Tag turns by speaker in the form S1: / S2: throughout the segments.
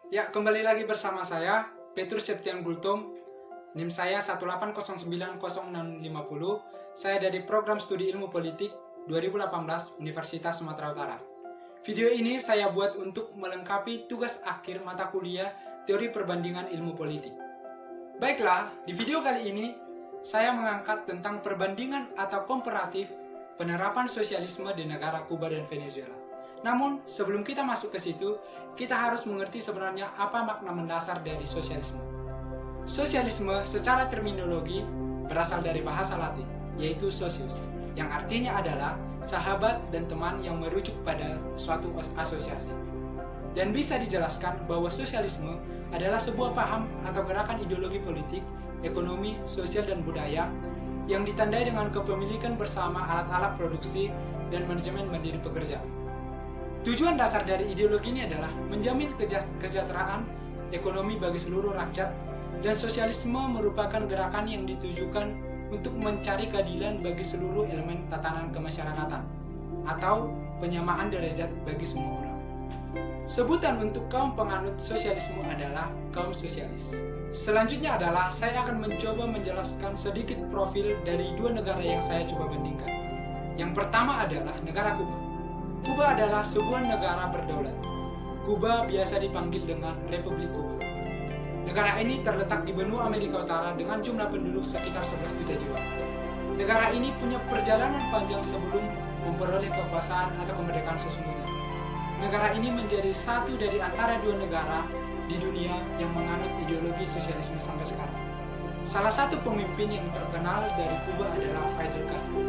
S1: Ya, kembali lagi bersama saya, Petrus Septian Gultom. NIM saya 1809060. Saya dari Program Studi Ilmu Politik 2018 Universitas Sumatera Utara. Video ini saya buat untuk melengkapi tugas akhir mata kuliah Teori Perbandingan Ilmu Politik. Baiklah, di video kali ini saya mengangkat tentang perbandingan atau komparatif penerapan sosialisme di negara Kuba dan Venezuela. Namun, sebelum kita masuk ke situ, kita harus mengerti sebenarnya apa makna mendasar dari sosialisme. Sosialisme secara terminologi berasal dari bahasa Latin, yaitu socius, yang artinya adalah sahabat dan teman yang merujuk pada suatu asosiasi. Dan bisa dijelaskan bahwa sosialisme adalah sebuah paham atau gerakan ideologi politik, ekonomi, sosial, dan budaya yang ditandai dengan kepemilikan bersama alat-alat produksi dan manajemen mandiri pekerja. Tujuan dasar dari ideologi ini adalah menjamin kesejahteraan ekonomi bagi seluruh rakyat, dan sosialisme merupakan gerakan yang ditujukan untuk mencari keadilan bagi seluruh elemen tatanan kemasyarakatan atau penyamaan derajat bagi semua orang. Sebutan untuk kaum penganut sosialisme adalah kaum sosialis. Selanjutnya adalah saya akan mencoba menjelaskan sedikit profil dari dua negara yang saya coba bandingkan. Yang pertama adalah negara Kuba. Kuba adalah sebuah negara berdaulat. Kuba biasa dipanggil dengan Republik Kuba. Negara ini terletak di benua Amerika Utara dengan jumlah penduduk sekitar 11 juta jiwa. Negara ini punya perjalanan panjang sebelum memperoleh kekuasaan atau kemerdekaan sesungguhnya. Negara ini menjadi satu dari antara dua negara di dunia yang menganut ideologi sosialisme sampai sekarang. Salah satu pemimpin yang terkenal dari Kuba adalah Fidel Castro.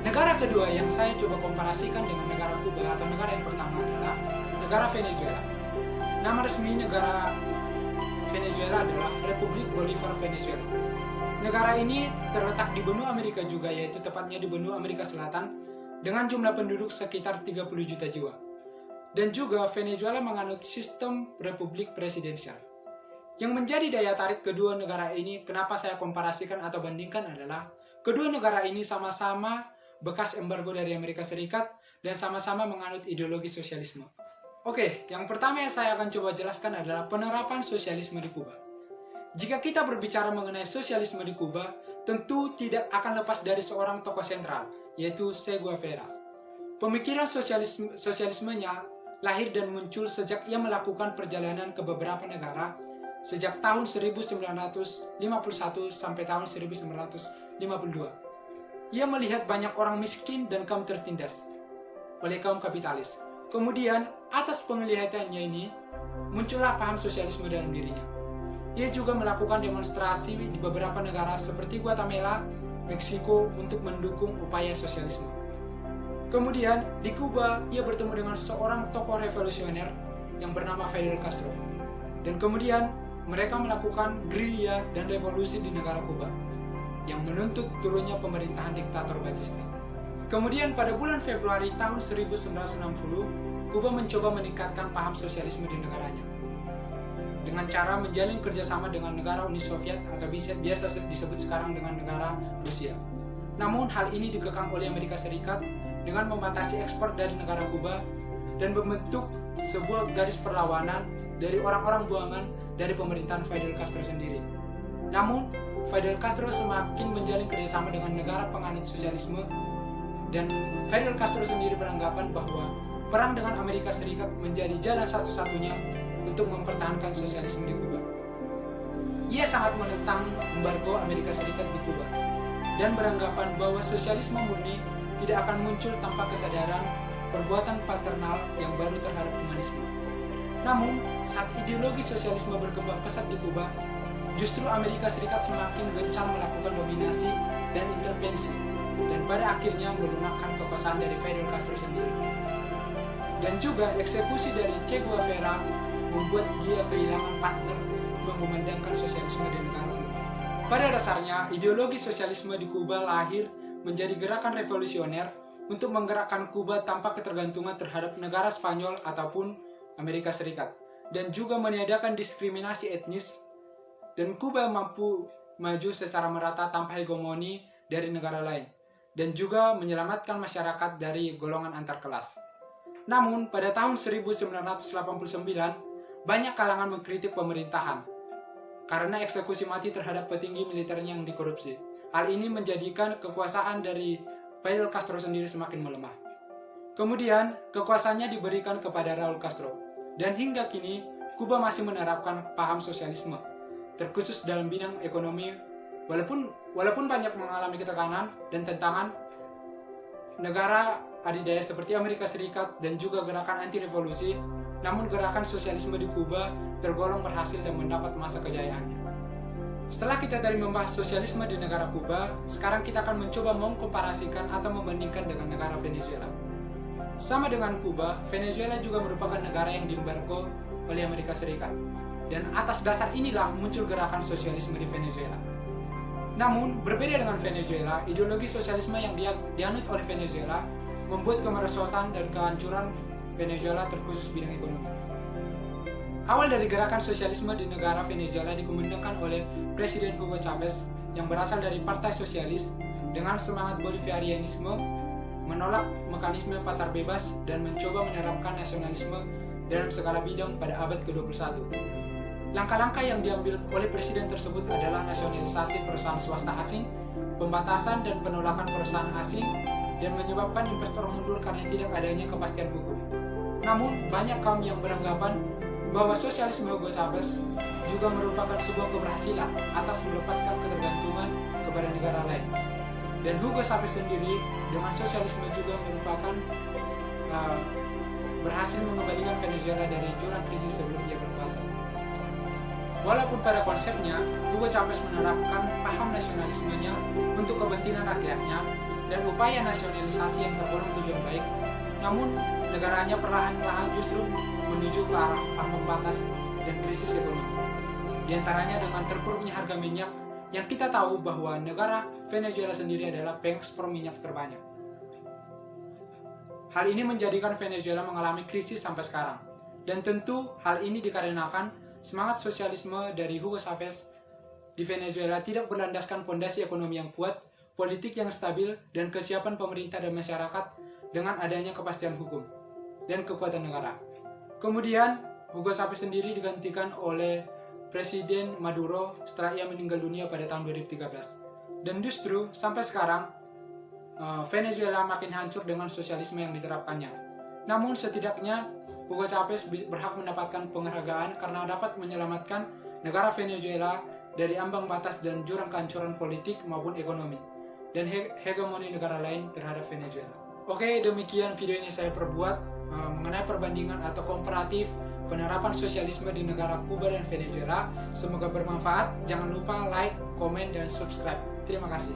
S1: Negara kedua yang saya coba komparasikan dengan negara Kuba atau negara yang pertama adalah negara Venezuela. Nama resmi negara Venezuela adalah Republik Bolivar Venezuela. Negara ini terletak di benua Amerika juga, yaitu tepatnya di benua Amerika Selatan dengan jumlah penduduk sekitar 30 juta jiwa. Dan juga Venezuela menganut sistem republik presidensial. Yang menjadi daya tarik kedua negara ini, kenapa saya komparasikan atau bandingkan adalah kedua negara ini sama-sama bekas embargo dari Amerika Serikat dan sama-sama menganut ideologi sosialisme. Oke, yang pertama yang saya akan coba jelaskan adalah penerapan sosialisme di Kuba. Jika kita berbicara mengenai sosialisme di Kuba, tentu tidak akan lepas dari seorang tokoh sentral, yaitu Che Guevara. Pemikiran sosialismenya lahir dan muncul sejak ia melakukan perjalanan ke beberapa negara sejak tahun 1951 sampai tahun 1952. Ia melihat banyak orang miskin dan kaum tertindas oleh kaum kapitalis. Kemudian, atas penglihatannya ini, muncullah paham sosialisme dalam dirinya. Ia juga melakukan demonstrasi di beberapa negara seperti Guatemala, Meksiko untuk mendukung upaya sosialisme. Kemudian, di Kuba, ia bertemu dengan seorang tokoh revolusioner yang bernama Fidel Castro. Dan kemudian, mereka melakukan gerilya dan revolusi di negara Kuba yang menuntut turunnya pemerintahan diktator Batista. Kemudian pada bulan Februari tahun 1960, Kuba mencoba meningkatkan paham sosialisme di negaranya dengan cara menjalin kerjasama dengan negara Uni Soviet atau biasa disebut sekarang dengan negara Rusia. Namun hal ini dikekang oleh Amerika Serikat dengan membatasi ekspor dari negara Kuba dan membentuk sebuah garis perlawanan dari orang-orang buangan dari pemerintahan Fidel Castro sendiri. Namun, Fidel Castro semakin menjalin kerjasama dengan negara penganut sosialisme, dan Fidel Castro sendiri beranggapan bahwa perang dengan Amerika Serikat menjadi jalan satu-satunya untuk mempertahankan sosialisme di Kuba. Ia sangat menentang embargo Amerika Serikat di Kuba dan beranggapan bahwa sosialisme murni tidak akan muncul tanpa kesadaran perbuatan paternal yang baru terhadap humanisme. Namun, saat ideologi sosialisme berkembang pesat di Kuba, justru Amerika Serikat semakin gencar melakukan dominasi dan intervensi, dan pada akhirnya melunakkan kekuasaan dari Fidel Castro sendiri. Dan juga eksekusi dari Che Guevara membuat dia kehilangan partner mengumandangkan sosialisme di negara Kuba. Pada dasarnya, ideologi sosialisme di Kuba lahir menjadi gerakan revolusioner untuk menggerakkan Kuba tanpa ketergantungan terhadap negara Spanyol ataupun Amerika Serikat, dan juga meniadakan diskriminasi etnis, dan Kuba mampu maju secara merata tanpa hegemoni dari negara lain, dan juga menyelamatkan masyarakat dari golongan antar kelas. Namun, pada tahun 1989, banyak kalangan mengkritik pemerintahan karena eksekusi mati terhadap petinggi militernya yang dikorupsi. Hal ini menjadikan kekuasaan dari Fidel Castro sendiri semakin melemah. Kemudian, kekuasaannya diberikan kepada Raul Castro. Dan hingga kini, Kuba masih menerapkan paham sosialisme, terkhusus dalam bidang ekonomi. Walaupun banyak mengalami ketekanan dan tentangan, negara adidaya seperti Amerika Serikat dan juga gerakan anti-revolusi, namun gerakan sosialisme di Kuba tergolong berhasil dan mendapat masa kejayaannya. Setelah kita dari membahas sosialisme di negara Kuba, sekarang kita akan mencoba mengkomparasikan atau membandingkan dengan negara Venezuela. Sama dengan Kuba, Venezuela juga merupakan negara yang diembargo oleh Amerika Serikat. Dan atas dasar inilah muncul gerakan sosialisme di Venezuela. Namun, berbeda dengan Venezuela, ideologi sosialisme yang dianut oleh Venezuela membuat kemerosotan dan kehancuran Venezuela terkhusus bidang ekonomi. Awal dari gerakan sosialisme di negara Venezuela dikumandangkan oleh Presiden Hugo Chavez yang berasal dari Partai Sosialis dengan semangat Bolivarianisme, menolak mekanisme pasar bebas, dan mencoba menerapkan nasionalisme dalam segala bidang pada abad ke-21. Langkah-langkah yang diambil oleh presiden tersebut adalah nasionalisasi perusahaan swasta asing, pembatasan dan penolakan perusahaan asing, dan menyebabkan investor mundur karena tidak adanya kepastian hukum. Namun, banyak kaum yang beranggapan bahwa sosialisme Hugo Chavez juga merupakan sebuah keberhasilan atas melepaskan ketergantungan kepada negara lain. Dan Hugo Chavez sendiri dengan sosialisme juga merupakan berhasil mengembalikan Venezuela dari jurang krisis sebelum ia berkuasa. Walaupun pada konsepnya, Hugo Chavez menerapkan paham nasionalismenya untuk kepentingan rakyatnya dan upaya nasionalisasi yang tergolong tujuan baik, namun negaranya perlahan-lahan justru menuju ke arah ambang batas dan krisis ekonomi. Di antaranya dengan terpuruknya harga minyak, yang kita tahu bahwa negara Venezuela sendiri adalah pengekspor minyak terbanyak. Hal ini menjadikan Venezuela mengalami krisis sampai sekarang. Dan tentu hal ini dikarenakan semangat sosialisme dari Hugo Chavez di Venezuela tidak berlandaskan fondasi ekonomi yang kuat, politik yang stabil, dan kesiapan pemerintah dan masyarakat dengan adanya kepastian hukum dan kekuatan negara. Kemudian, Hugo Chavez sendiri digantikan oleh Presiden Maduro setelah ia meninggal dunia pada tahun 2013. Dan justru sampai sekarang, Venezuela makin hancur dengan sosialisme yang diterapkannya. Namun setidaknya Hugo Chavez berhak mendapatkan penghargaan karena dapat menyelamatkan negara Venezuela dari ambang batas dan jurang kehancuran politik maupun ekonomi dan hegemoni negara lain terhadap Venezuela. Oke, demikian video ini saya perbuat mengenai perbandingan atau komparatif penerapan sosialisme di negara Kuba dan Venezuela. Semoga bermanfaat. Jangan lupa like, komen, dan subscribe. Terima kasih.